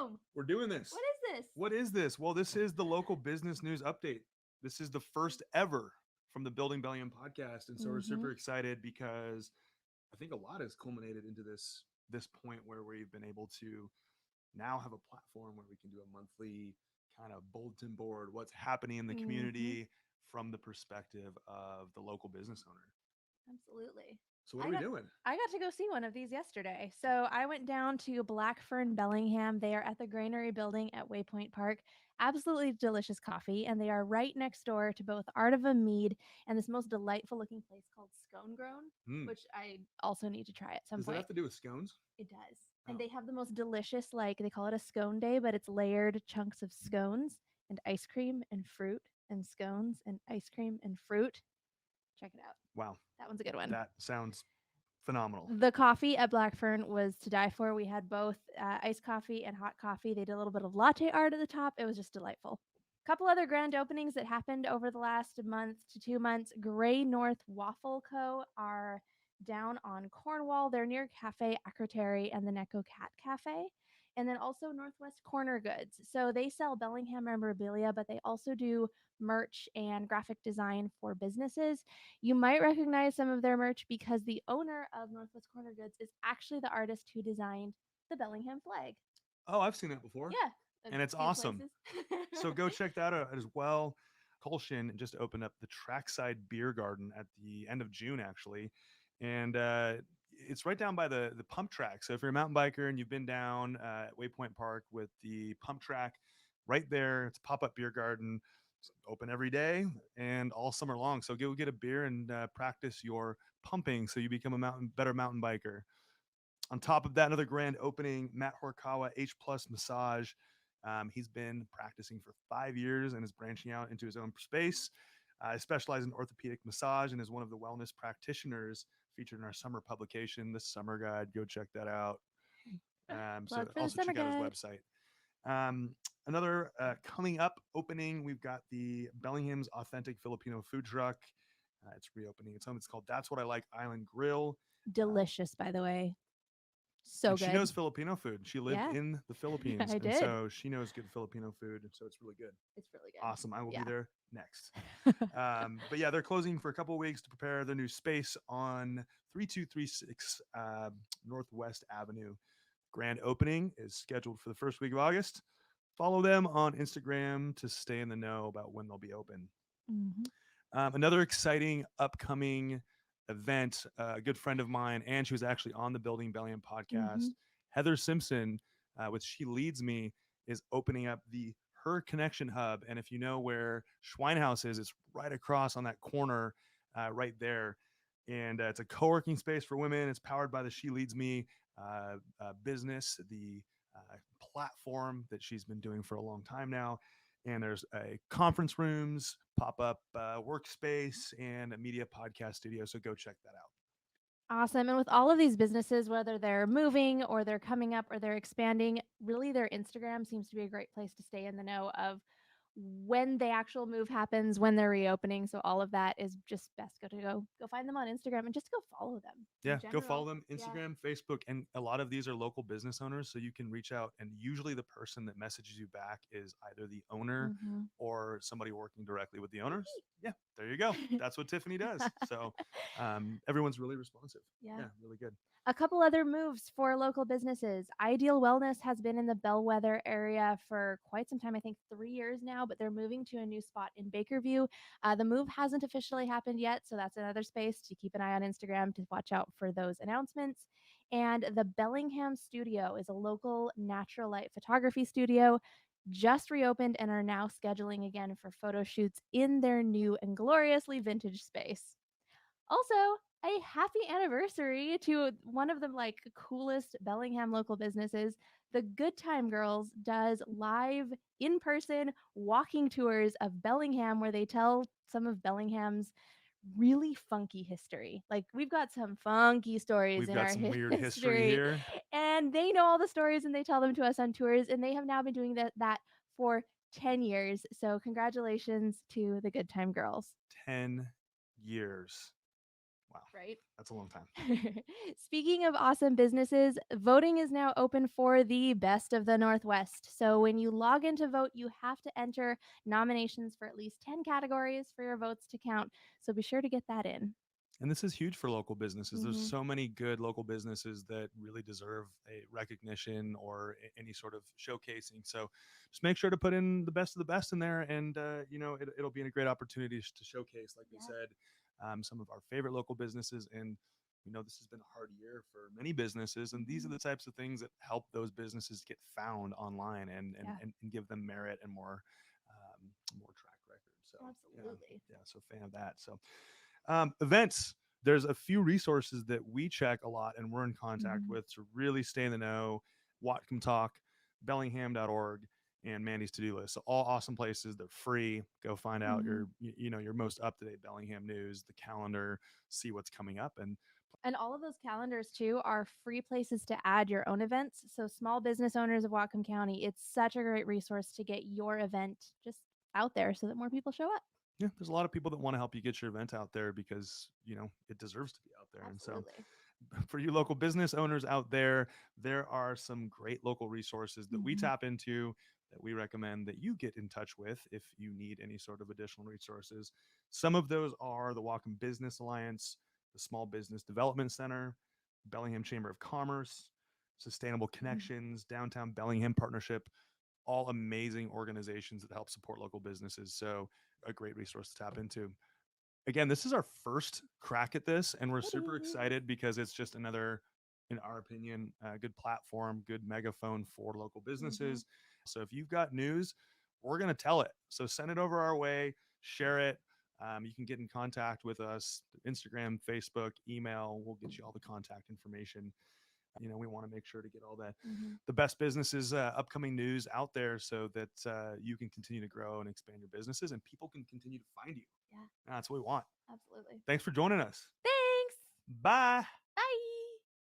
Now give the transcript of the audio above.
Boom. We're doing this. What is this? What is this? Well, this is the local business news update. This is the first ever from the Building Bellingham podcast, and so we're Mm-hmm. super excited because I think a lot has culminated into this point where we've been able to now have a platform where we can do a monthly kind of bulletin board, what's happening in the Mm-hmm. community from the perspective of the local business owner. Absolutely. So what I are we got doing? I got to go see one of these yesterday. So I went down to Blackfern Bellingham. They are at the Granary building at Waypoint Park. Absolutely delicious coffee, and they are right next door to both Art of a Mead and this most delightful looking place called Scone Grown, Hmm. which I also need to try at some Does that point. have to do with scones? It does. And Oh, they have the most delicious, like they call it a scone day, but it's layered chunks of scones and ice cream and fruit and scones and ice cream and fruit. Check it out. wow. That one's a good one. That sounds phenomenal. The coffee at Blackfern was to die for. We had both iced coffee and hot coffee. They did a little bit of latte art at the top. It was just delightful. A couple other grand openings that happened over the last month to 2 months. Gray North Waffle Co. are down on Cornwall. They're near Cafe Acrotary and the Necco Cat Cafe. And then also Northwest Corner Goods. So they sell Bellingham memorabilia, but they also do merch and graphic design for businesses. You might recognize some of their merch because the owner of Northwest Corner Goods is actually the artist who designed the Bellingham flag. Oh, I've seen that before, Yeah, a and it's few awesome. places. So go check that out as well. Colshin just opened up the Trackside Beer Garden at the end of June, actually, and it's right down by the pump track. So if you're a mountain biker and you've been down at Waypoint Park with the pump track, right there, it's a pop-up beer garden. It's open every day and all summer long. So go get a beer and practice your pumping so you become a better mountain biker. On top of that, another grand opening, Matt Horkawa, H Plus Massage. He's been practicing for 5 years and is branching out into his own space. I specialize in orthopedic massage and is one of the wellness practitioners featured in our summer publication, the Summer Guide. Go check that out. So Plug for the also summer check out his guide. website. Another coming up opening, we've got the Bellingham's Authentic Filipino Food Truck. It's reopening its home. It's called That's What I Like Island Grill. Uh, Delicious, by the way. So and she good. knows Filipino food. She lived Yeah, in the Philippines, I and did. so she knows good Filipino food, and so it's really good. It's really good. Awesome. I will be Yeah. there next. But yeah, they're closing for a couple of weeks to prepare their new space on 3236 Northwest Avenue. Grand opening is scheduled for the first week of August. Follow them on Instagram to stay in the know about when they'll be open. Hmm. Another exciting upcoming event, a good friend of mine, and she was actually on the Building Bellingham podcast, Hmm. Heather Simpson, which She Leads Me, is opening up the Her Connection Hub. And if you know where Schweinhaus is, it's right across on that corner right there. And it's a co working space for women. It's powered by the She Leads Me business, the platform that she's been doing for a long time now. And there's a conference rooms, pop up workspace, and a media podcast studio. So go check that out. Awesome. And with all of these businesses, whether they're moving or they're coming up or they're expanding, really their Instagram seems to be a great place to stay in the know of when the actual move happens, when they're reopening. So all of that is just best go find them on Instagram and just go follow them in Yeah, go follow general. them Yeah. Instagram, Facebook, and a lot of these are local business owners. So you can reach out, and usually the person that messages you back is either the owner Mm-hmm. or somebody working directly with the owners. Yeah, there you go. That's what Tiffany does. So everyone's really responsive. Yeah. Yeah, really good. A couple other moves for local businesses. Ideal Wellness has been in the Bellwether area for quite some time, I think 3 years now, but they're moving to a new spot in Bakerview. The move hasn't officially happened yet, so that's another space to keep an eye on Instagram to watch out for those announcements. And the Bellingham Studio is a local natural light photography studio. Just reopened and are now scheduling again for photo shoots in their new and gloriously vintage space. Also, a happy anniversary to one of the coolest Bellingham local businesses. The Good Time Girls does live in-person walking tours of Bellingham where they tell some of Bellingham's really funky history. Like we've got some funky stories We've in got our some weird history history here. and they know all the stories and they tell them to us on tours and they have now been doing that for 10 years. So congratulations to the Good Time Girls. 10 years. Wow, right? that's a long time. Speaking of awesome businesses, voting is now open for the best of the Northwest. So when you log in to vote, you have to enter nominations for at least 10 categories for your votes to count. So be sure to get that in. And this is huge for local businesses. There's Hmm. so many good local businesses that really deserve a recognition or any sort of showcasing. So just make sure to put in the best of the best in there, and it'll be a great opportunity to showcase, like we Yeah. said, some of our favorite local businesses. And this has been a hard year for many businesses, and these are Hmm. the types of things that help those businesses get found online Yeah. and give them merit and more track record. So yeah, Absolutely. yeah. So fan of that. So events. There's a few resources that we check a lot and we're in contact Hmm. with to really stay in the know. Watcom Talk, Bellingham.org, and Mandy's to do list. So all awesome places. They're free. Go find out Hmm. your most up to date Bellingham news, the calendar, see what's coming up, and And all of those calendars, too, are free places to add your own events. So, small business owners of Whatcom County, it's such a great resource to get your event just out there so that more people show up. yeah, there's a lot of people that want to help you get your event out there because it deserves to be out there. And so Absolutely. for you local business owners out there, there are some great local resources that we Hmm. tap into that we recommend that you get in touch with if you need any sort of additional resources. Some of those are the Wacom Business Alliance, the Small Business Development Center, Bellingham Chamber of Commerce, Sustainable Connections, Downtown Bellingham Partnership, all amazing organizations that help support local businesses. So, a great resource to tap into. Again, this is our first crack at this, and we're It super is. excited because it's just another, in our opinion, good platform, good megaphone for local Hmm. businesses. So if you've got news, we're going to tell it. So send it over our way, share it. You can get in contact with us: Instagram, Facebook, email. We'll get you all the contact information. We want to make sure to get all Hmm. the best businesses upcoming news out there so that you can continue to grow and expand your businesses and people can continue to find you. Yeah, That's what we want. absolutely. Thanks for joining us. Thanks. Bye.